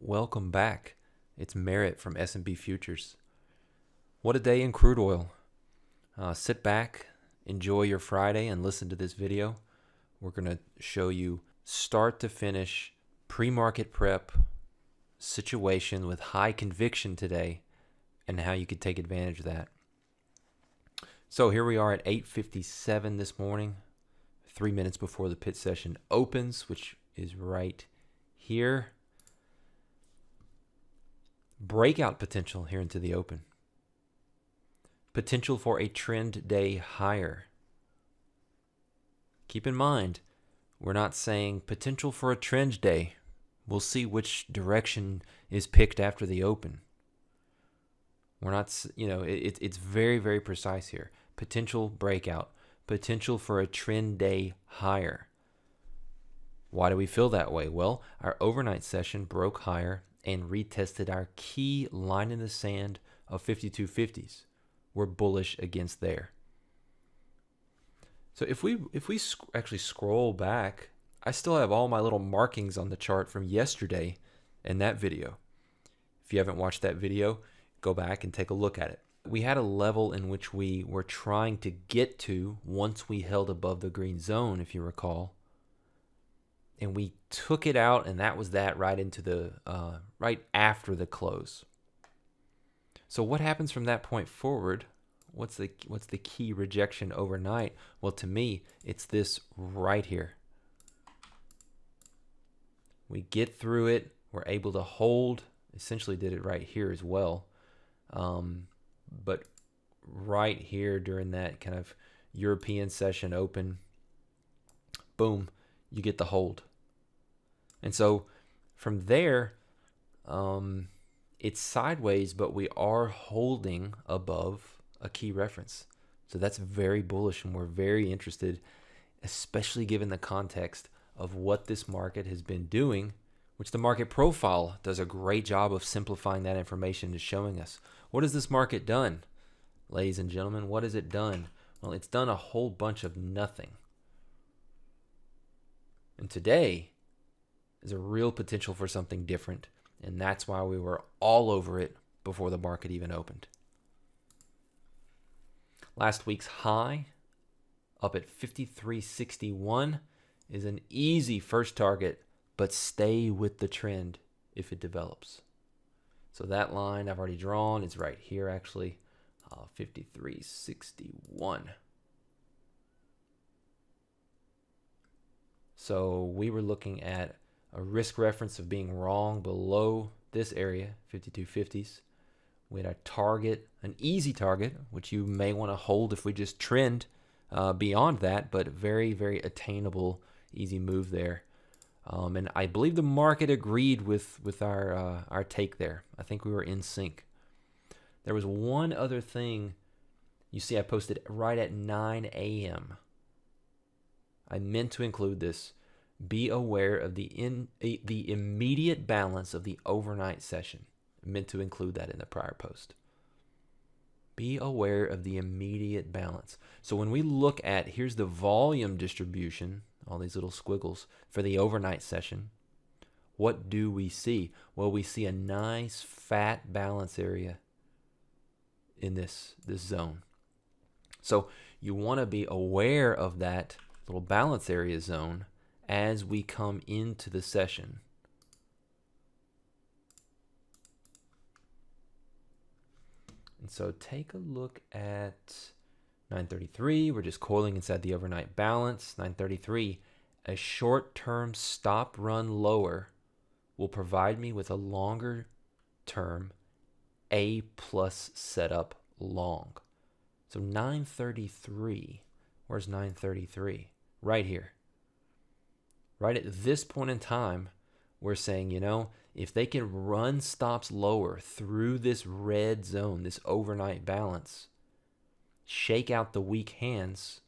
welcome back. It's Merritt from S&P Futures. What a day in crude oil. Sit back, enjoy your Friday, and listen to this video. We're going to show you start to finish pre-market prep situation with high conviction today and how you could take advantage of that. So here we are at 8:57 this morning, 3 minutes before the pit session opens, which is right here. Breakout potential here into the open. Potential for a trend day higher. Keep in mind, we're not saying potential for a trend day. We'll see which direction is picked after the open. We're not, it's very, very precise here. Potential breakout. Potential for a trend day higher. Why do we feel that way? Well, our overnight session broke higher and retested our key line in the sand of 5250s. We're bullish against there. So if we actually scroll back, I still have all my little markings on the chart from yesterday in that video. If you haven't watched that video, go back and take a look at it. We had a level in which we were trying to get to once we held above the green zone, if you recall. And we took it out, and that was that right into the right after the close. So what happens from that point forward? What's the key rejection overnight? Well, to me, it's this right here. We get through it. We're able to hold. Essentially did it right here as well. But right here during that kind of European session open, boom, you get the hold. And so from there, it's sideways, but we are holding above a key reference. So that's very bullish, and we're very interested, especially given the context of what this market has been doing, which the market profile does a great job of simplifying that information and showing us. What has this market done, ladies and gentlemen? What has it done? Well, it's done a whole bunch of nothing. And today is a real potential for something different, and that's why we were all over it before the market even opened. Last week's high, up at 53.61, is an easy first target, but stay with the trend if it develops. So that line I've already drawn is right here, actually, 53.61. So we were looking at a risk reference of being wrong below this area, 5250s. We had a target, an easy target, which you may want to hold if we just trend beyond that, but very, very attainable, easy move there. And I believe the market agreed with our take there. I think we were in sync. There was one other thing. You see, I posted right at 9 a.m. I meant to include this. Be aware of the immediate balance of the overnight session. I meant to include that in the prior post. Be aware of the immediate balance. So when we look at, here's the volume distribution, all these little squiggles, for the overnight session, what do we see? Well, we see a nice fat balance area in this zone. So you want to be aware of that little balance area zone as we come into the session. And so take a look at 933. We're just coiling inside the overnight balance. 933, a short-term stop run lower will provide me with a longer-term A+ setup long. So 933, where's 933? Right here. Right at this point in time, we're saying, if they can run stops lower through this red zone, this overnight balance, shake out the weak hands,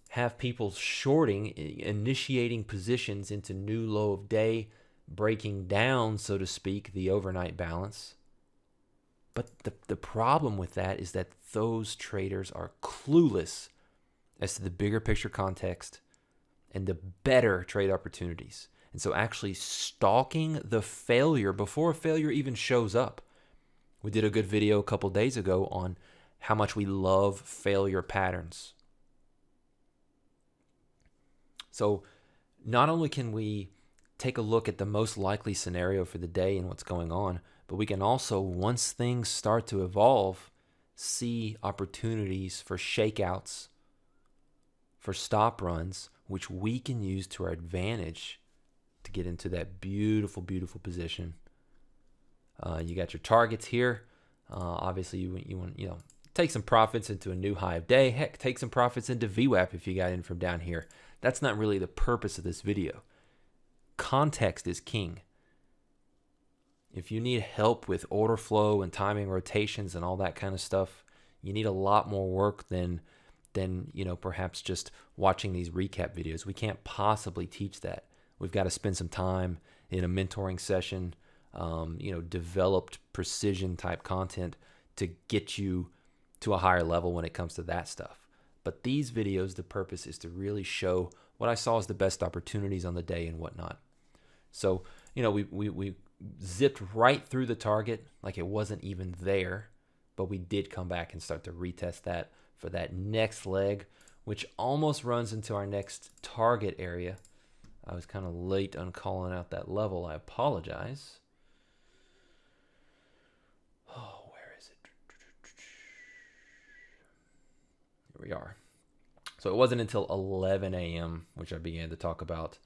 have people shorting, initiating positions into new low of day, breaking down, so to speak, the overnight balance. But the problem with that is that those traders are clueless as to the bigger picture context and the better trade opportunities. And so actually stalking the failure before a failure even shows up. We did a good video a couple days ago on how much we love failure patterns. So not only can we take a look at the most likely scenario for the day and what's going on, but we can also, once things start to evolve, see opportunities for shakeouts, for stop runs, which we can use to our advantage to get into that beautiful, beautiful position. You got your targets here. Obviously, you want take some profits into a new high of day. Heck, take some profits into VWAP if you got in from down here. That's not really the purpose of this video. Context is king. If you need help with order flow and timing rotations and all that kind of stuff, you need a lot more work than perhaps just watching these recap videos. We can't possibly teach that. We've got to spend some time in a mentoring session, developed precision type content to get you to a higher level when it comes to that stuff. But these videos, the purpose is to really show what I saw as the best opportunities on the day and whatnot. So, we zipped right through the target like it wasn't even there, but we did come back and start to retest that for that next leg, which almost runs into our next target area. I was kind of late on calling out that level. I apologize. Oh, where is it? Here we are. So it wasn't until 11 a.m. which I began to talk about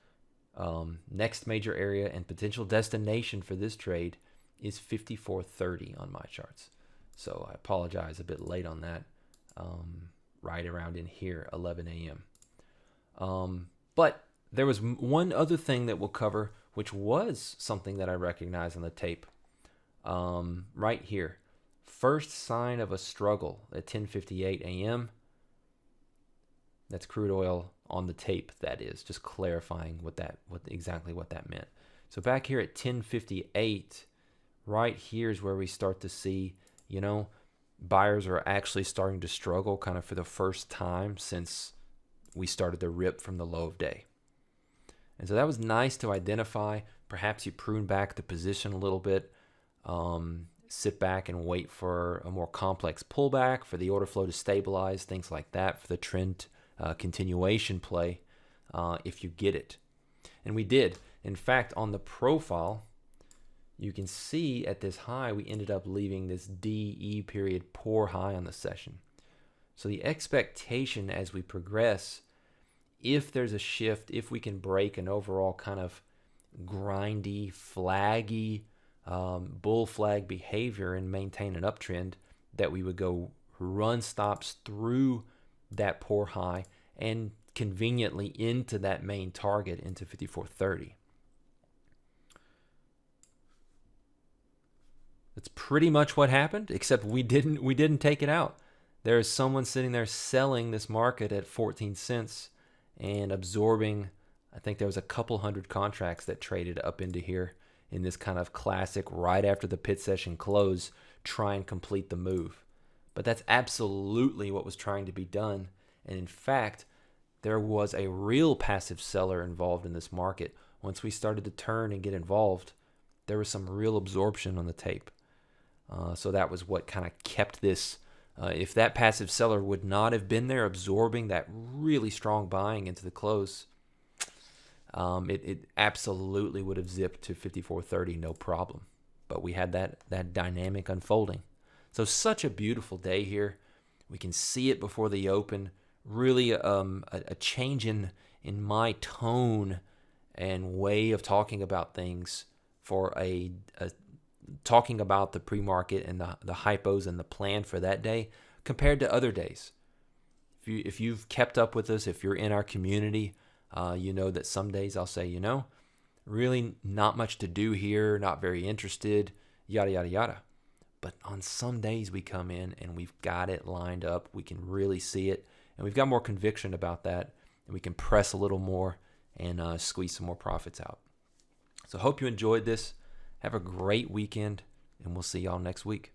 next major area and potential destination for this trade is 54.30 on my charts. So I apologize, a bit late on that. Right around in here, 11 a.m. But there was one other thing that we'll cover, which was something that I recognized on the tape. Right here. First sign of a struggle at 10:58 a.m. That's crude oil on the tape, that is. Just clarifying exactly what that meant. So back here at 10:58, right here is where we start to see, buyers are actually starting to struggle kind of for the first time since we started the rip from the low of day. And so that was nice to identify. Perhaps you prune back the position a little bit, sit back and wait for a more complex pullback, for the order flow to stabilize, things like that, for the trend continuation play, if you get it. And we did. In fact, on the profile, you can see at this high, we ended up leaving this DE period poor high on the session. So the expectation as we progress, if there's a shift, if we can break an overall kind of grindy, flaggy, bull flag behavior and maintain an uptrend, that we would go run stops through that poor high and conveniently into that main target, into 54.30. That's pretty much what happened, except we didn't take it out. There is someone sitting there selling this market at 14 cents and absorbing, I think there was a couple hundred contracts that traded up into here in this kind of classic right after the pit session close, try and complete the move. But that's absolutely what was trying to be done. And in fact, there was a real passive seller involved in this market. Once we started to turn and get involved, there was some real absorption on the tape. So that was what kind of kept this. If that passive seller would not have been there absorbing that really strong buying into the close, it absolutely would have zipped to 54.30, no problem. But we had that dynamic unfolding. So such a beautiful day here. We can see it before the open. Really a change in my tone and way of talking about things for talking about the pre-market and the hypos and the plan for that day compared to other days. If you've kept up with us, if you're in our community, you know that some days I'll say, really not much to do here, not very interested, yada, yada, yada. But on some days we come in and we've got it lined up. We can really see it. And we've got more conviction about that. And we can press a little more and squeeze some more profits out. So hope you enjoyed this. Have a great weekend. And we'll see y'all next week.